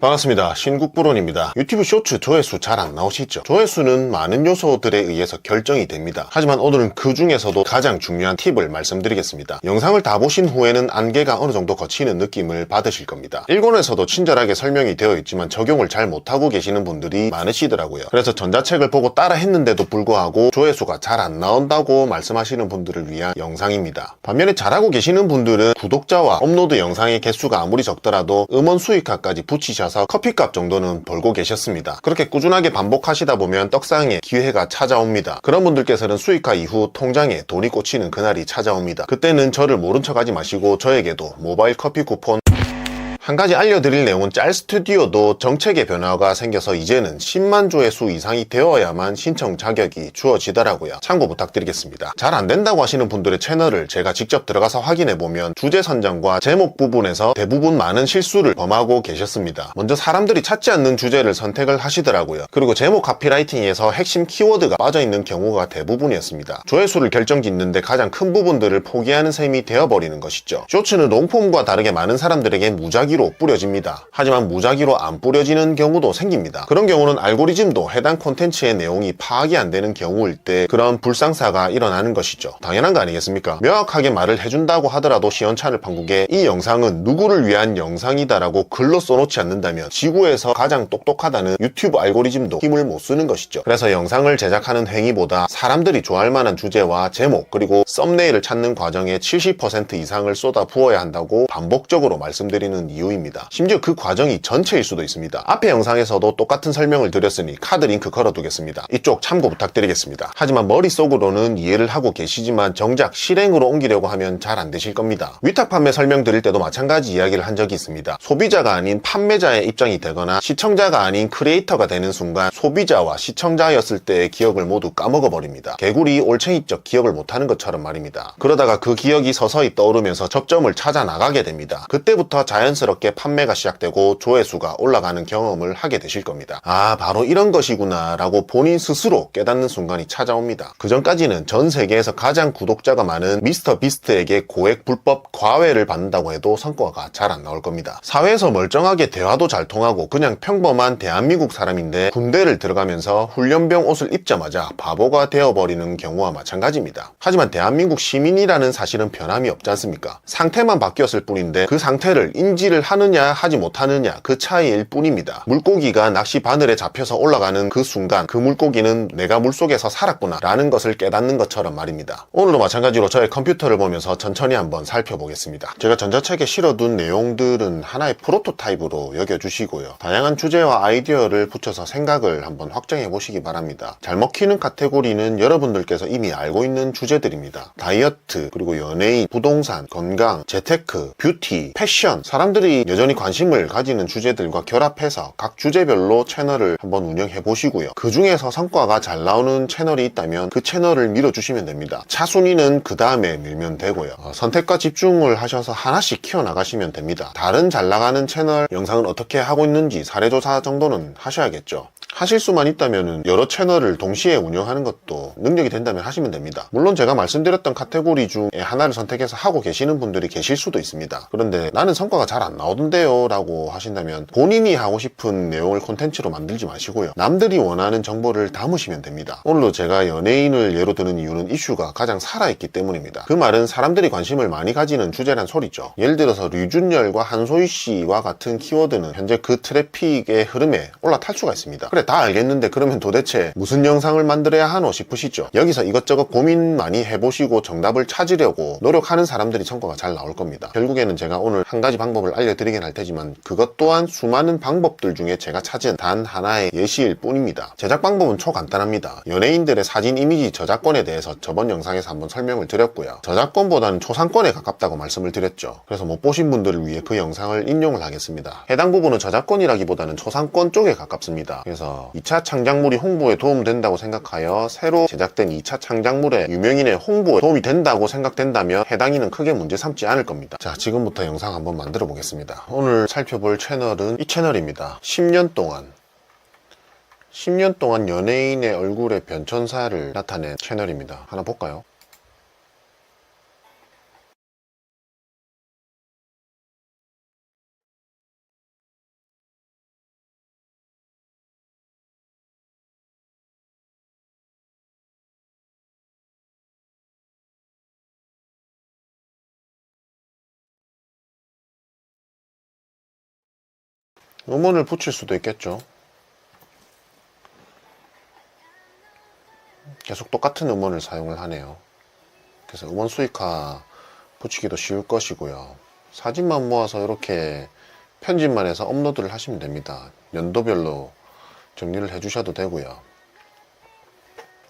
반갑습니다. 신국부론입니다. 유튜브 쇼츠 조회수 잘 안 나오시죠? 조회수는 많은 요소들에 의해서 결정이 됩니다. 하지만 오늘은 그 중에서도 가장 중요한 팁을 말씀드리겠습니다. 영상을 다 보신 후에는 안개가 어느 정도 거치는 느낌을 받으실 겁니다. 일본에서도 친절하게 설명이 되어 있지만 적용을 잘 못하고 계시는 분들이 많으시더라고요. 그래서 전자책을 보고 따라 했는데도 불구하고 조회수가 잘 안 나온다고 말씀하시는 분들을 위한 영상입니다. 반면에 잘하고 계시는 분들은 구독자와 업로드 영상의 개수가 아무리 적더라도 음원 수익화까지 붙이셔서 커피값 정도는 벌고 계셨습니다. 그렇게 꾸준하게 반복하시다 보면 떡상의 기회가 찾아옵니다. 그런 분들께서는 수익화 이후 통장에 돈이 꽂히는 그날이 찾아옵니다. 그때는 저를 모른 척 하지 마시고 저에게도 모바일 커피 쿠폰 한 가지 알려드릴 내용은 짤 스튜디오도 정책의 변화가 생겨서 이제는 10만 조회수 이상이 되어야만 신청 자격이 주어지더라고요. 참고 부탁드리겠습니다. 잘 안된다고 하시는 분들의 채널을 제가 직접 들어가서 확인해보면 주제 선정과 제목 부분에서 대부분 많은 실수를 범하고 계셨습니다. 먼저 사람들이 찾지 않는 주제를 선택을 하시더라고요. 그리고 제목 카피라이팅에서 핵심 키워드가 빠져있는 경우가 대부분이었습니다. 조회수를 결정짓는데 가장 큰 부분들을 포기하는 셈이 되어버리는 것이죠. 쇼츠는 롱폼과 다르게 많은 사람들에게 무작위로 뿌려집니다. 하지만 무작위로 안 뿌려지는 경우도 생깁니다. 그런 경우는 알고리즘도 해당 콘텐츠의 내용이 파악이 안 되는 경우일 때 그런 불상사가 일어나는 것이죠. 당연한 거 아니겠습니까? 명확하게 말을 해준다고 하더라도 시원찮을 판국에 이 영상은 누구를 위한 영상이다 라고 글로 써놓지 않는다면 지구에서 가장 똑똑하다는 유튜브 알고리즘도 힘을 못 쓰는 것이죠. 그래서 영상을 제작하는 행위보다 사람들이 좋아할 만한 주제와 제목 그리고 썸네일을 찾는 과정에 70% 이상을 쏟아 부어야 한다고 반복적으로 말씀드리는 이유입니다. 심지어 그 과정이 전체일 수도 있습니다. 앞에 영상에서도 똑같은 설명을 드렸으니 카드 링크 걸어두겠습니다. 이쪽 참고 부탁드리겠습니다. 하지만 머릿속으로는 이해를 하고 계시지만 정작 실행으로 옮기려고 하면 잘 안 되실 겁니다. 위탁 판매 설명드릴 때도 마찬가지 이야기를 한 적이 있습니다. 소비자가 아닌 판매자의 입장이 되거나 시청자가 아닌 크리에이터가 되는 순간 소비자와 시청자였을 때의 기억을 모두 까먹어버립니다. 개구리 올챙이적 기억을 못하는 것처럼 말입니다. 그러다가 그 기억이 서서히 떠오르면서 접점을 찾아 나가게 됩니다. 그때부터 자연스럽게 판매가 시작되고 조회수가 올라가는 경험을 하게 되실 겁니다. 아, 바로 이런 것이구나 라고 본인 스스로 깨닫는 순간이 찾아옵니다. 그 전까지는 전 세계에서 가장 구독자가 많은 미스터 비스트에게 고액 불법 과외를 받는다고 해도 성과가 잘 안 나올 겁니다. 사회에서 멀쩡하게 대화도 잘 통하고 그냥 평범한 대한민국 사람인데 군대를 들어가면서 훈련병 옷을 입자마자 바보가 되어버리는 경우와 마찬가지입니다. 하지만 대한민국 시민이라는 사실은 변함이 없지 않습니까? 상태만 바뀌었을 뿐인데 그 상태를 인지를 하느냐 하지 못하느냐 그 차이일 뿐입니다. 물고기가 낚시 바늘에 잡혀서 올라가는 그 순간 그 물고기는 내가 물속에서 살았구나 라는 것을 깨닫는 것처럼 말입니다. 오늘도 마찬가지로 저의 컴퓨터를 보면서 천천히 한번 살펴보겠습니다. 제가 전자책에 실어둔 내용들은 하나의 프로토타입으로 여겨주시고요. 다양한 주제와 아이디어를 붙여서 생각을 한번 확정해 보시기 바랍니다. 잘 먹히는 카테고리는 여러분들께서 이미 알고 있는 주제들입니다. 다이어트, 그리고 연예인, 부동산, 건강, 재테크, 뷰티, 패션, 사람들이 여전히 관심을 가지는 주제들과 결합해서 각 주제별로 채널을 한번 운영해 보시고요. 그 중에서 성과가 잘 나오는 채널이 있다면 그 채널을 밀어주시면 됩니다. 차순위는 그 다음에 밀면 되고요. 선택과 집중을 하셔서 하나씩 키워나가시면 됩니다. 다른 잘 나가는 채널 영상을 어떻게 하고 있는지 사례조사 정도는 하셔야겠죠. 하실 수만 있다면 여러 채널을 동시에 운영하는 것도 능력이 된다면 하시면 됩니다. 물론 제가 말씀드렸던 카테고리 중에 하나를 선택해서 하고 계시는 분들이 계실 수도 있습니다. 그런데 나는 성과가 잘 안 나오던데요 라고 하신다면 본인이 하고 싶은 내용을 콘텐츠로 만들지 마시고요. 남들이 원하는 정보를 담으시면 됩니다. 오늘도 제가 연예인을 예로 드는 이유는 이슈가 가장 살아있기 때문입니다. 그 말은 사람들이 관심을 많이 가지는 주제란 소리죠. 예를 들어서 류준열과 한소희 씨와 같은 키워드는 현재 그 트래픽의 흐름에 올라탈 수가 있습니다. 그래, 다 알겠는데 그러면 도대체 무슨 영상을 만들어야 하노 싶으시죠? 여기서 이것저것 고민 많이 해보시고 정답을 찾으려고 노력하는 사람들이 성과가 잘 나올 겁니다. 결국에는 제가 오늘 한 가지 방법을 알려드리긴 할 테지만 그것 또한 수많은 방법들 중에 제가 찾은 단 하나의 예시일 뿐입니다. 제작 방법은 초간단합니다. 연예인들의 사진 이미지 저작권에 대해서 저번 영상에서 한번 설명을 드렸고요. 저작권보다는 초상권에 가깝다고 말씀을 드렸죠. 그래서 못 보신 분들을 위해 그 영상을 인용을 하겠습니다. 해당 부분은 저작권이라기보다는 초상권 쪽에 가깝습니다. 그래서 2차 창작물이 홍보에 도움된다고 생각하여 새로 제작된 2차 창작물의 유명인의 홍보에 도움이 된다고 생각된다면 해당인은 크게 문제 삼지 않을 겁니다. 자, 지금부터 영상 한번 만들어 보겠습니다. 오늘 살펴볼 채널은 이 채널입니다. 10년 동안 연예인의 얼굴의 변천사를 나타낸 채널입니다. 하나 볼까요? 음원을 붙일 수도 있겠죠. 계속 똑같은 음원을 사용을 하네요. 그래서 음원 수익화 붙이기도 쉬울 것이고요. 사진만 모아서 이렇게 편집만 해서 업로드를 하시면 됩니다. 연도별로 정리를 해주셔도 되고요.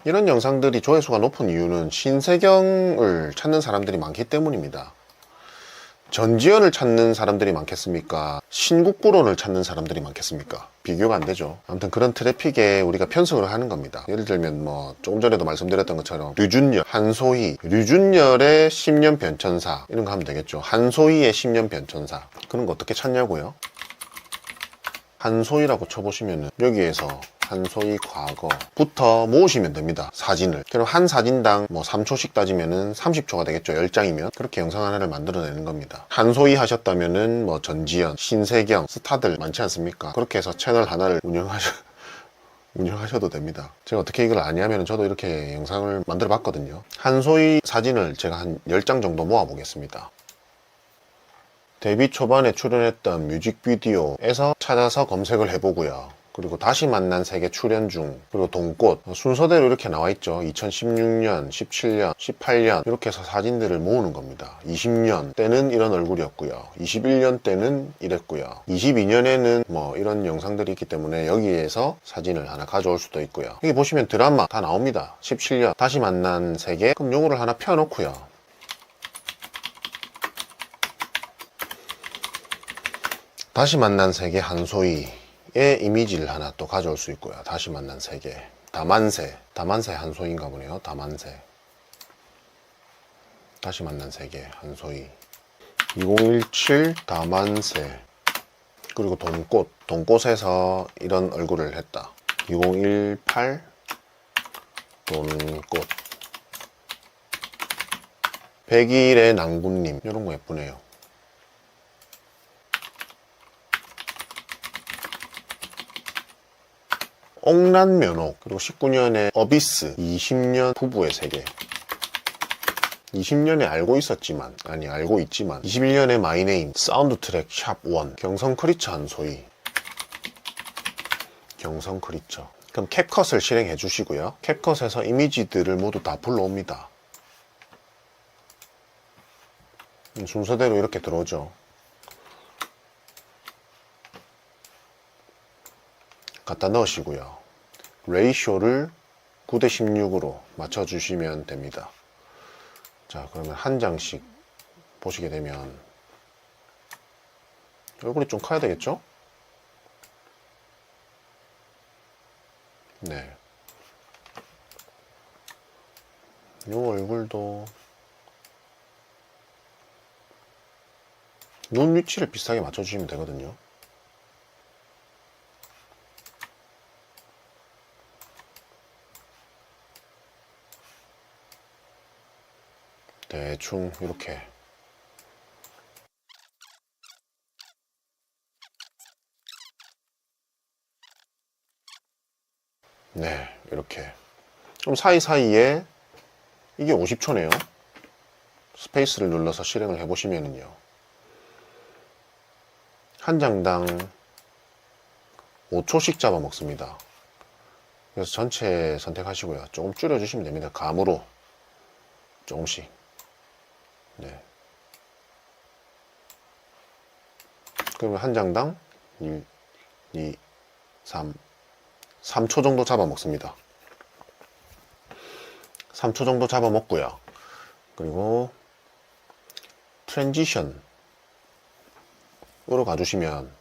이런 영상들이 조회수가 높은 이유는 신세경을 찾는 사람들이 많기 때문입니다. 전지현을 찾는 사람들이 많겠습니까? 신국부론을 찾는 사람들이 많겠습니까? 비교가 안 되죠. 아무튼 그런 트래픽에 우리가 편성을 하는 겁니다. 예를 들면 뭐 조금 전에도 말씀드렸던 것처럼 류준열, 한소희, 류준열의 10년 변천사 이런 거 하면 되겠죠. 한소희의 10년 변천사 그런 거 어떻게 찾냐고요? 한소희라고 쳐보시면은 여기에서 한소희 과거부터 모으시면 됩니다. 사진을. 그럼 한 사진당 뭐 3초씩 따지면은 30초가 되겠죠. 10장이면. 그렇게 영상 하나를 만들어내는 겁니다. 한소희 하셨다면은 뭐 전지현, 신세경, 스타들 많지 않습니까? 그렇게 해서 채널 하나를 운영하셔도 됩니다. 제가 어떻게 이걸 아냐면은 저도 이렇게 영상을 만들어 봤거든요. 한소희 사진을 제가 한 10장 정도 모아 보겠습니다. 데뷔 초반에 출연했던 뮤직비디오에서 찾아서 검색을 해보고요. 그리고 다시 만난 세계 출연 중, 그리고 동꽃 순서대로 이렇게 나와 있죠. 2016년, 17년, 18년 이렇게 해서 사진들을 모으는 겁니다. 20년 때는 이런 얼굴이었고요. 21년 때는 이랬고요. 22년에는 뭐 이런 영상들이 있기 때문에 여기에서 사진을 하나 가져올 수도 있고요. 여기 보시면 드라마 다 나옵니다. 17년 다시 만난 세계, 그럼 요거를 하나 펴놓고요. 다시 만난 세계 한소희 의 이미지를 하나 또 가져올 수 있고요. 다시 만난 세계. 다만세 한소희인가 보네요. 다만세. 다시 만난 세계 한소희. 2017 다만세. 그리고 돈꽃에서 이런 얼굴을 했다. 2018 돈꽃. 100일의 낭군님 이런 거 예쁘네요. 옥란면옥, 그리고 19년에 어비스, 20년 부부의 세계. 20년에 알고 있지만 21년에 마이네임, 사운드 트랙 샵1, 경성 크리처 한소희. 경성 크리처. 그럼 캡컷을 실행해 주시고요. 캡컷에서 이미지들을 모두 다 불러옵니다. 순서대로 이렇게 들어오죠. 갖다 넣으시고요. 레이쇼를 9:16으로 맞춰주시면 됩니다. 자, 그러면 한 장씩 보시게 되면 얼굴이 좀 커야 되겠죠? 네. 요 얼굴도 눈 위치를 비슷하게 맞춰주시면 되거든요. 대충 이렇게. 네, 이렇게. 그럼 사이사이에 이게 50초네요. 스페이스를 눌러서 실행을 해보시면은요. 한 장당 5초씩 잡아먹습니다. 그래서 전체 선택하시고요. 조금 줄여주시면 됩니다. 감으로 조금씩. 네. 그러면 한 장당 1, 2, 3초 정도 잡아먹습니다. 3초 정도 잡아먹고요. 그리고 트랜지션으로 가주시면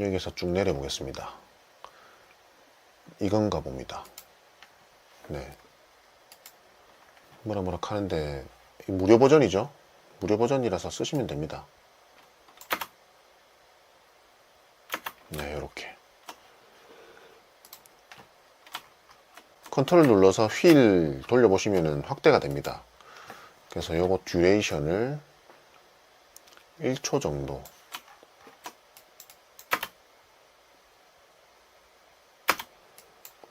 여기서 쭉 내려보겠습니다. 이건가 봅니다. 네. 뭐라 하는데 무료 버전이죠. 무료 버전이라서 쓰시면 됩니다. 네, 이렇게 컨트롤 눌러서 휠 돌려보시면 확대가 됩니다. 그래서 요거 듀레이션을 1초 정도,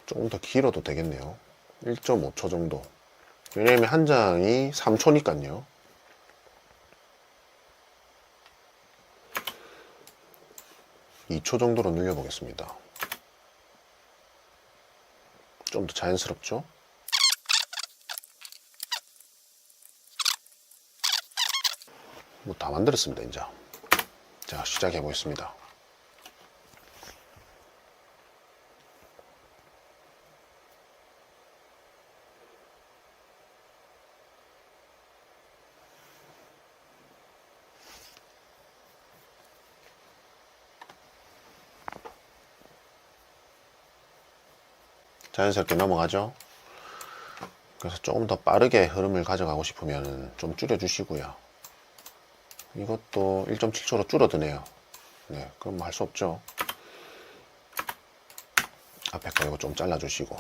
조금 더 길어도 되겠네요. 1.5초 정도. 왜냐면 한 장이 3초니까요. 2초 정도로 늘려보겠습니다. 좀 더 자연스럽죠? 뭐 다 만들었습니다. 이제 자, 시작해 보겠습니다. 자연스럽게 넘어가죠. 그래서 조금 더 빠르게 흐름을 가져가고 싶으면 좀 줄여주시고요. 이것도 1.7초로 줄어드네요. 네, 그럼 할 수 없죠. 앞에 거 이거 좀 잘라주시고.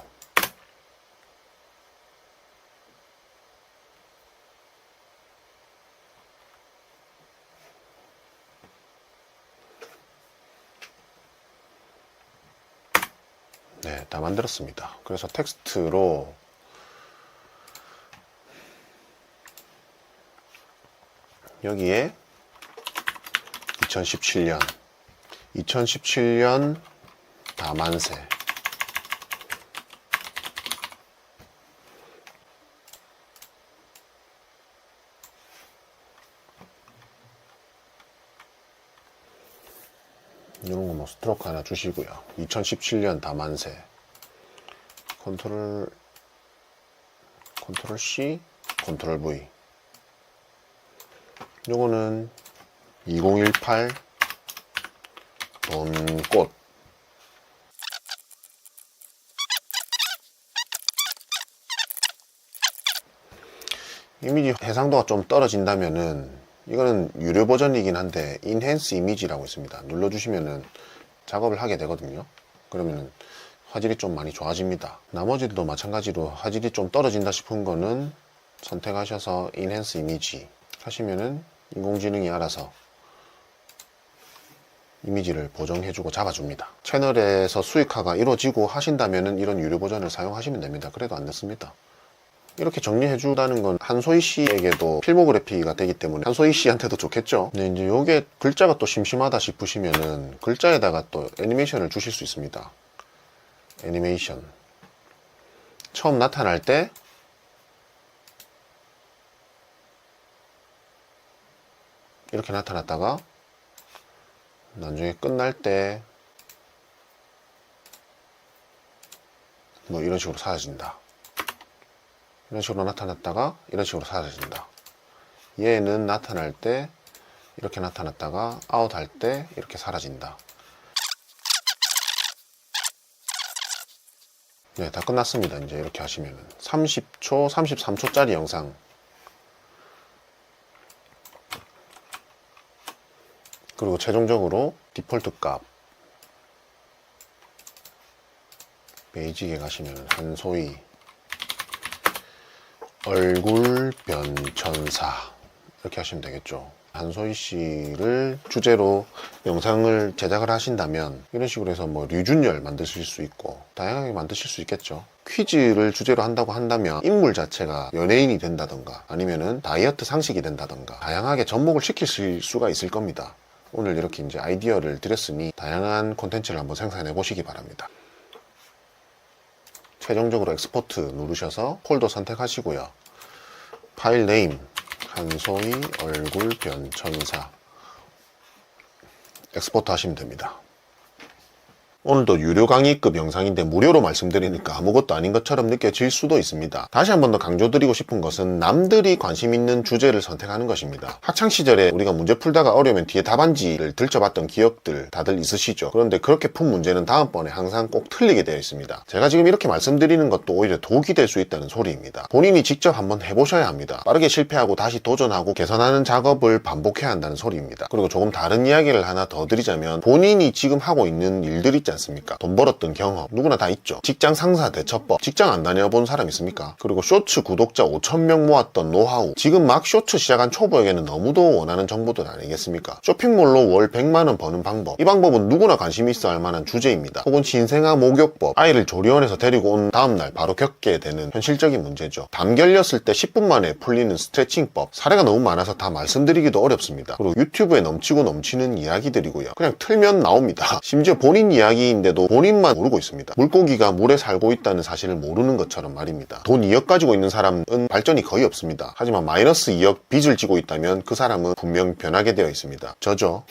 네, 다 만들었습니다. 그래서 텍스트로 여기에 2017년 다만세 이런 거 뭐 스트로크 하나 주시고요. 2017년 다만세 컨트롤 C 컨트롤 V 요거는 2018 봄꽃 이미지 해상도가 좀 떨어진다면은 이거는 유료 버전이긴 한데 인핸스 이미지라고 있습니다. 눌러주시면은 작업을 하게 되거든요. 그러면은 화질이 좀 많이 좋아집니다. 나머지도 마찬가지로 화질이 좀 떨어진다 싶은 거는 선택하셔서 인핸스 이미지 하시면은 인공지능이 알아서 이미지를 보정해주고 잡아줍니다. 채널에서 수익화가 이루어지고 하신다면은 이런 유료 버전을 사용하시면 됩니다. 그래도 안 됐습니다. 이렇게 정리해준다는 건 한소희 씨에게도 필모그래피가 되기 때문에 한소희 씨한테도 좋겠죠. 근데 이제 요게 글자가 또 심심하다 싶으시면은 글자에다가 또 애니메이션을 주실 수 있습니다. 애니메이션. 처음 나타날 때 이렇게 나타났다가 나중에 끝날 때 뭐 이런 식으로 사라진다. 이런 식으로 나타났다가 이런 식으로 사라진다. 얘는 나타날 때 이렇게 나타났다가 아웃할 때 이렇게 사라진다. 네, 다 끝났습니다. 이제 이렇게 하시면은 30초, 33초짜리 영상 그리고 최종적으로 디폴트 값 베이직에 가시면 한소희 얼굴 변천사 이렇게 하시면 되겠죠. 한소희 씨를 주제로 영상을 제작을 하신다면 이런 식으로 해서 뭐 류준열 만드실 수 있고 다양하게 만드실 수 있겠죠. 퀴즈를 주제로 한다고 한다면 인물 자체가 연예인이 된다던가 아니면은 다이어트 상식이 된다던가 다양하게 접목을 시킬 수가 있을 겁니다. 오늘 이렇게 이제 아이디어를 드렸으니 다양한 콘텐츠를 한번 생산해 보시기 바랍니다. 최종적으로 엑스포트 누르셔서 폴더 선택하시고요. 파일 네임 한소희 얼굴 변천사 엑스포트 하시면 됩니다. 오늘도 유료 강의급 영상인데 무료로 말씀드리니까 아무것도 아닌 것처럼 느껴질 수도 있습니다. 다시 한 번 더 강조드리고 싶은 것은 남들이 관심 있는 주제를 선택하는 것입니다. 학창시절에 우리가 문제 풀다가 어려우면 뒤에 답안지를 들춰봤던 기억들 다들 있으시죠? 그런데 그렇게 푼 문제는 다음번에 항상 꼭 틀리게 되어 있습니다. 제가 지금 이렇게 말씀드리는 것도 오히려 독이 될 수 있다는 소리입니다. 본인이 직접 한번 해보셔야 합니다. 빠르게 실패하고 다시 도전하고 개선하는 작업을 반복해야 한다는 소리입니다. 그리고 조금 다른 이야기를 하나 더 드리자면 본인이 지금 하고 있는 일들 있지 않습니까? 돈 벌었던 경험 누구나 다 있죠. 직장 상사 대처법, 직장 안 다녀본 사람 있습니까? 그리고 쇼츠 구독자 5,000명 모았던 노하우, 지금 막 쇼츠 시작한 초보에게는 너무도 원하는 정보들 아니겠습니까? 쇼핑몰로 월 100만원 버는 방법, 이 방법은 누구나 관심이 있어 할 만한 주제입니다. 혹은 신생아 목욕법, 아이를 조리원에서 데리고 온 다음날 바로 겪게 되는 현실적인 문제죠. 담 결렸을 때 10분 만에 풀리는 스트레칭법, 사례가 너무 많아서 다 말씀드리기도 어렵습니다. 그리고 유튜브에 넘치고 넘치는 이야기들이고요. 그냥 틀면 나옵니다. 심지어 본인 이야기인데도 본인만 모르고 있습니다. 물고기가 물에 살고 있다는 사실을 모르는 것처럼 말입니다. 돈 2억 가지고 있는 사람은 발전이 거의 없습니다. 하지만 마이너스 2억 빚을 지고 있다면 그 사람은 분명 변하게 되어 있습니다. 저죠.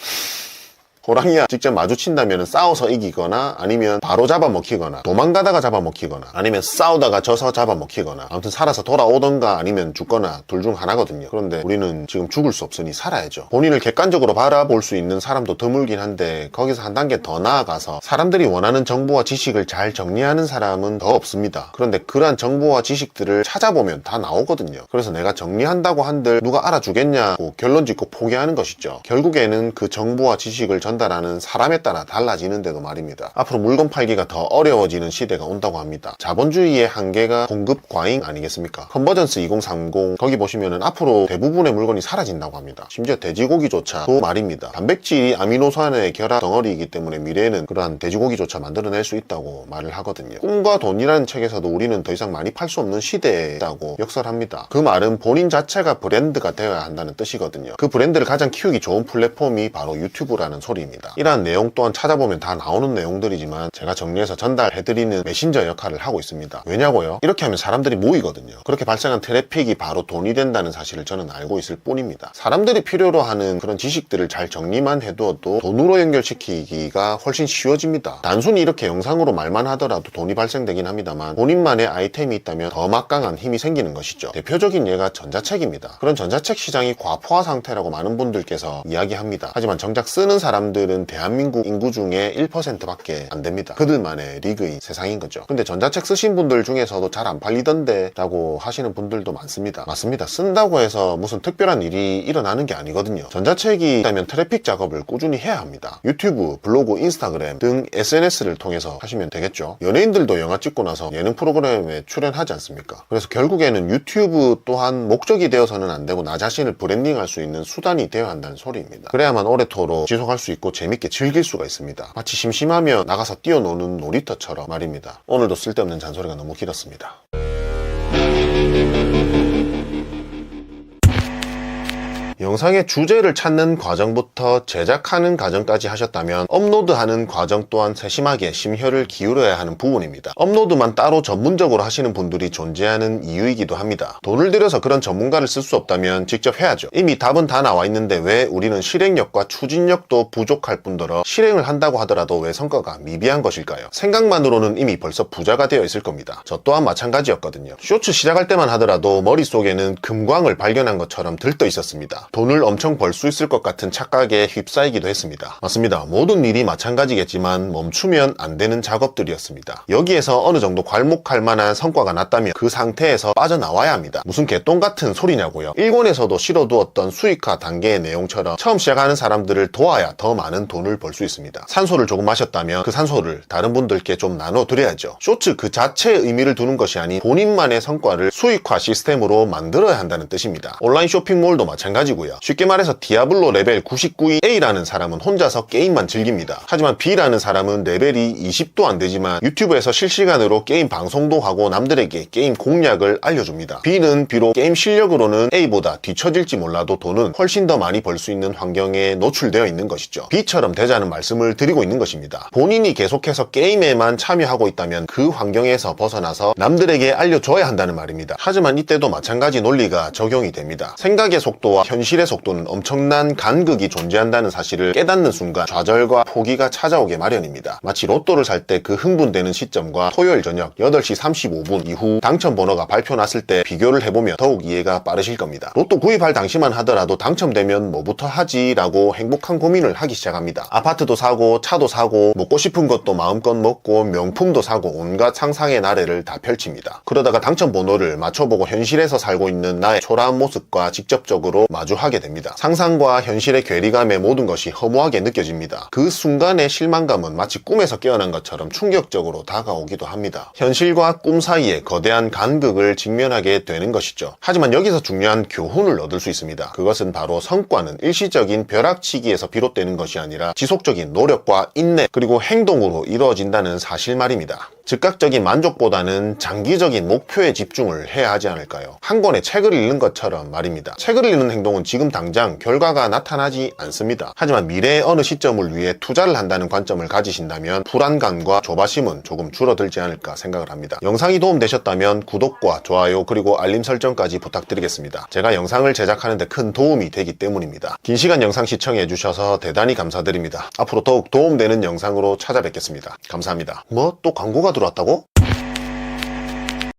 호랑이와 직접 마주친다면 싸워서 이기거나 아니면 바로 잡아먹히거나 도망가다가 잡아먹히거나 아니면 싸우다가 져서 잡아먹히거나 아무튼 살아서 돌아오던가 아니면 죽거나 둘 중 하나거든요. 그런데 우리는 지금 죽을 수 없으니 살아야죠. 본인을 객관적으로 바라볼 수 있는 사람도 드물긴 한데 거기서 한 단계 더 나아가서 사람들이 원하는 정보와 지식을 잘 정리하는 사람은 더 없습니다. 그런데 그러한 정보와 지식들을 찾아보면 다 나오거든요. 그래서 내가 정리한다고 한들 누가 알아주겠냐고 결론 짓고 포기하는 것이죠. 결국에는 그 정보와 지식을 전달하는 사람에 따라 달라지는데도 말입니다. 앞으로 물건 팔기가 더 어려워지는 시대가 온다고 합니다. 자본주의의 한계가 공급 과잉 아니겠습니까? 컨버전스 2030 거기 보시면은 앞으로 대부분의 물건이 사라진다고 합니다. 심지어 돼지고기조차도 말입니다. 단백질이 아미노산의 결합 덩어리이기 때문에 미래에는 그러한 돼지고기조차 만들어낼 수 있다고 말을 하거든요. 꿈과 돈이라는 책에서도 우리는 더 이상 많이 팔 수 없는 시대라고 역설합니다. 그 말은 본인 자체가 브랜드가 되어야 한다는 뜻이거든요. 그 브랜드를 가장 키우기 좋은 플랫폼이 바로 유튜브라는 소리 입니다. 이러한 내용 또한 찾아보면 다 나오는 내용들이지만 제가 정리해서 전달해드리는 메신저 역할을 하고 있습니다. 왜냐고요? 이렇게 하면 사람들이 모이거든요. 그렇게 발생한 트래픽이 바로 돈이 된다는 사실을 저는 알고 있을 뿐입니다. 사람들이 필요로 하는 그런 지식들을 잘 정리만 해두어도 돈으로 연결시키기가 훨씬 쉬워집니다. 단순히 이렇게 영상으로 말만 하더라도 돈이 발생되긴 합니다만 본인만의 아이템이 있다면 더 막강한 힘이 생기는 것이죠. 대표적인 예가 전자책입니다. 그런 전자책 시장이 과포화 상태라고 많은 분들께서 이야기합니다. 하지만 정작 쓰는 사람들은 대한민국 인구 중에 1%밖에 안 됩니다. 그들만의 리그인 세상인 거죠. 근데 전자책 쓰신 분들 중에서도 잘 안 팔리던데 라고 하시는 분들도 많습니다. 맞습니다. 쓴다고 해서 무슨 특별한 일이 일어나는 게 아니거든요. 전자책이 있다면 트래픽 작업을 꾸준히 해야 합니다. 유튜브, 블로그, 인스타그램 등 SNS를 통해서 하시면 되겠죠. 연예인들도 영화 찍고 나서 예능 프로그램에 출연하지 않습니까? 그래서 결국에는 유튜브 또한 목적이 되어서는 안 되고 나 자신을 브랜딩할 수 있는 수단이 되어야 한다는 소리입니다. 그래야만 오래도록 지속할 수 있고 재밌게 즐길 수가 있습니다. 마치 심심하면 나가서 뛰어노는 놀이터처럼 말입니다. 오늘도 쓸데없는 잔소리가 너무 길었습니다. 영상의 주제를 찾는 과정부터 제작하는 과정까지 하셨다면 업로드하는 과정 또한 세심하게 심혈을 기울여야 하는 부분입니다. 업로드만 따로 전문적으로 하시는 분들이 존재하는 이유이기도 합니다. 돈을 들여서 그런 전문가를 쓸 수 없다면 직접 해야죠. 이미 답은 다 나와 있는데 왜 우리는 실행력과 추진력도 부족할 뿐더러 실행을 한다고 하더라도 왜 성과가 미비한 것일까요? 생각만으로는 이미 벌써 부자가 되어 있을 겁니다. 저 또한 마찬가지였거든요. 쇼츠 시작할 때만 하더라도 머릿속에는 금광을 발견한 것처럼 들떠 있었습니다. 돈을 엄청 벌 수 있을 것 같은 착각에 휩싸이기도 했습니다. 맞습니다. 모든 일이 마찬가지겠지만 멈추면 안 되는 작업들이었습니다. 여기에서 어느 정도 괄목할 만한 성과가 났다면 그 상태에서 빠져나와야 합니다. 무슨 개똥 같은 소리냐고요. 일본에서도 실어두었던 수익화 단계의 내용처럼 처음 시작하는 사람들을 도와야 더 많은 돈을 벌 수 있습니다. 산소를 조금 마셨다면 그 산소를 다른 분들께 좀 나눠드려야죠. 쇼츠 그 자체의 의미를 두는 것이 아닌 본인만의 성과를 수익화 시스템으로 만들어야 한다는 뜻입니다. 온라인 쇼핑몰도 마찬가지고요. 쉽게 말해서 디아블로 레벨 99인 A라는 사람은 혼자서 게임만 즐깁니다. 하지만 B라는 사람은 레벨이 20도 안 되지만 유튜브에서 실시간으로 게임 방송도 하고 남들에게 게임 공략을 알려줍니다. B는 비록 게임 실력으로는 A보다 뒤처질지 몰라도 돈은 훨씬 더 많이 벌 수 있는 환경에 노출되어 있는 것이죠. B처럼 되자는 말씀을 드리고 있는 것입니다. 본인이 계속해서 게임에만 참여하고 있다면 그 환경에서 벗어나서 남들에게 알려줘야 한다는 말입니다. 하지만 이때도 마찬가지 논리가 적용이 됩니다. 생각의 속도와 현실의 속도는 엄청난 간극이 존재한다는 사실을 깨닫는 순간 좌절과 포기가 찾아오게 마련입니다. 마치 로또를 살 때 그 흥분되는 시점과 토요일 저녁 8시 35분 이후 당첨 번호가 발표 났을 때 비교를 해보면 더욱 이해가 빠르실 겁니다. 로또 구입할 당시만 하더라도 당첨되면 뭐부터 하지? 라고 행복한 고민을 하기 시작합니다. 아파트도 사고 차도 사고 먹고 싶은 것도 마음껏 먹고 명품도 사고 온갖 상상의 나래를 다 펼칩니다. 그러다가 당첨 번호를 맞춰보고 현실에서 살고 있는 나의 초라한 모습과 직접적으로 마주 마주하게 됩니다. 상상과 현실의 괴리감에 모든 것이 허무하게 느껴집니다. 그 순간의 실망감은 마치 꿈에서 깨어난 것처럼 충격적으로 다가오기도 합니다. 현실과 꿈 사이에 거대한 간극을 직면하게 되는 것이죠. 하지만 여기서 중요한 교훈을 얻을 수 있습니다. 그것은 바로 성과는 일시적인 벼락치기에서 비롯되는 것이 아니라 지속적인 노력과 인내 그리고 행동으로 이루어진다는 사실 말입니다. 즉각적인 만족보다는 장기적인 목표에 집중을 해야 하지 않을까요? 한 권의 책을 읽는 것처럼 말입니다. 책을 읽는 행동은 지금 당장 결과가 나타나지 않습니다. 하지만 미래의 어느 시점을 위해 투자를 한다는 관점을 가지신다면 불안감과 조바심은 조금 줄어들지 않을까 생각을 합니다. 영상이 도움되셨다면 구독과 좋아요 그리고 알림 설정까지 부탁드리겠습니다. 제가 영상을 제작하는 데 큰 도움이 되기 때문입니다. 긴 시간 영상 시청해 주셔서 대단히 감사드립니다. 앞으로 더욱 도움되는 영상으로 찾아뵙겠습니다. 감사합니다. 뭐 또 광고가 들어왔다고?